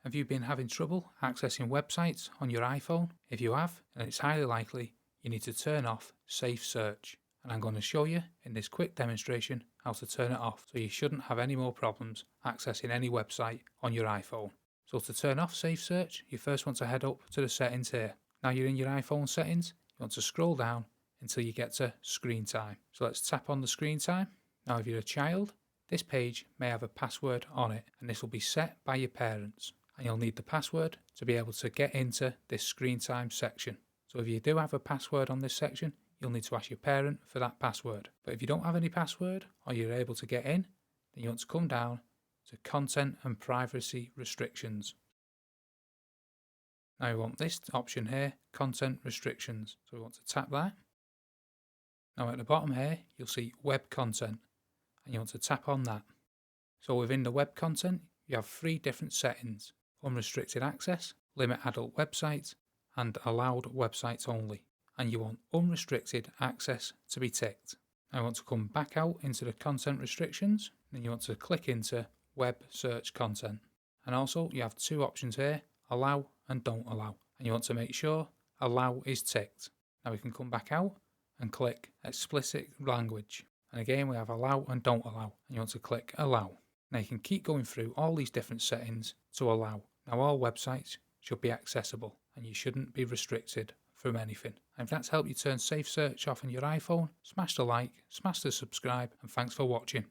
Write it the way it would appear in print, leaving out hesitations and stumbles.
Have you been having trouble accessing websites on your iPhone? If you have, then it's highly likely you need to turn off Safe Search. And I'm going to show you in this quick demonstration how to turn it off so you shouldn't have any more problems accessing any website on your iPhone. So to turn off Safe Search, you first want to head up to the settings here. Now you're in your iPhone settings, you want to scroll down until you get to Screen Time. So let's tap on the Screen Time. Now if you're a child, this page may have a password on it, and this will be set by your parents. And you'll need the password to be able to get into this Screen Time section. So if you do have a password on this section, you'll need to ask your parent for that password. But if you don't have any password or you're able to get in, then you want to come down to Content and Privacy Restrictions. Now we want this option here, Content Restrictions. So we want to tap that. Now at the bottom here, you'll see Web Content, and you want to tap on that. So within the web content, you have 3 different settings: unrestricted access, limit adult websites, and allowed websites only. And you want unrestricted access to be ticked. Now you want to come back out into the content restrictions, and you want to click into web search content. And also you have 2 options here, allow and don't allow. And you want to make sure allow is ticked. Now we can come back out and click explicit language. And again we have allow and don't allow. And you want to click allow. Now you can keep going through all these different settings to allow. Now all websites should be accessible and you shouldn't be restricted from anything. And if that's helped you turn Safe Search off on your iPhone, smash the like, smash the subscribe, and thanks for watching.